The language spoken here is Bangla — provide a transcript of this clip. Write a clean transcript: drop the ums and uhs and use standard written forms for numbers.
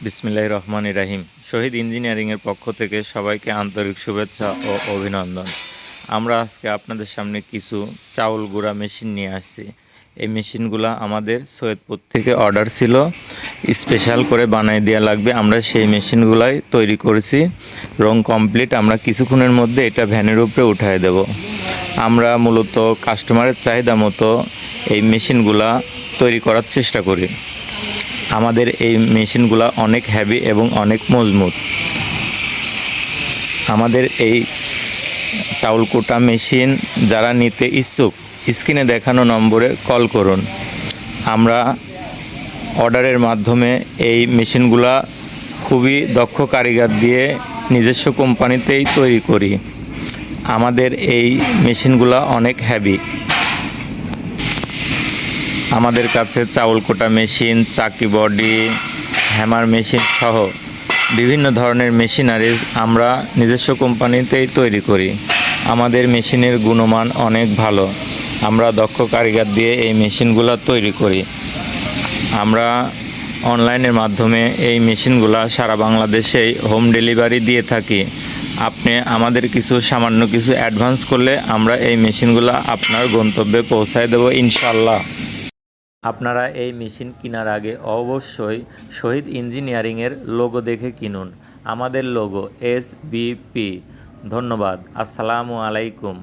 বিসমিল্লাহির রহমানির রহিম। শহীদ ইঞ্জিনিয়ারিংয়ের পক্ষ থেকে সবাইকে আন্তরিক শুভেচ্ছা ও অভিনন্দন। আমরা আজকে আপনাদের সামনে কিছু চাউল গুঁড়া মেশিন নিয়ে আসছি। এই মেশিনগুলো আমাদের সৈয়দপুর থেকে অর্ডার ছিল, স্পেশাল করে বানাই দেওয়া লাগবে। আমরা সেই মেশিনগুলাই তৈরি করেছি, রং কমপ্লিট। আমরা কিছুক্ষণের মধ্যে এটা ভ্যানের উপরে উঠায় দেব। আমরা মূলত কাস্টমারের চাহিদা মতো এই মেশিনগুলা তৈরি করার চেষ্টা করি। আমাদের এই মেশিনগুলো অনেক হেভি এবং অনেক মজবুত। আমাদের এই চাউল কোটা মেশিন যারা নিতে ইচ্ছুক, স্ক্রিনে দেখানো নম্বরে কল করুন। আমরা অর্ডারের মাধ্যমে এই মেশিনগুলা খুবই দক্ষ কারিগর দিয়ে নিজস্ব কোম্পানিতেই তৈরি করি। আমাদের এই মেশিনগুলা অনেক হেভি। আমাদের কাছে চাউল কোটা মেশিন, চাকি বডি, হ্যামার মেশিন সহ বিভিন্ন ধরনের মেশিনারিজ আমরা নিজস্ব কোম্পানিতেই তৈরি করি। আমাদের মেশিনের গুণমান অনেক ভালো। আমরা দক্ষ কারিগর দিয়ে এই মেশিনগুলো তৈরি করি। আমরা অনলাইনের মাধ্যমে এই মেশিনগুলো সারা বাংলাদেশেই হোম ডেলিভারি দিয়ে থাকি। আপনি আমাদের সামান্য কিছু অ্যাডভান্স করলে আমরা এই মেশিনগুলো আপনার গন্তব্যে পৌঁছায় দেব ইনশাল্লাহ। আপনারা এই মেশিন কেনার আগে অবশ্যই শহীদ ইঞ্জিনিয়ারিংয়ের লোগো দেখে কিনুন। আমাদের লোগো SBP। ধন্যবাদ। আসসালামু আলাইকুম।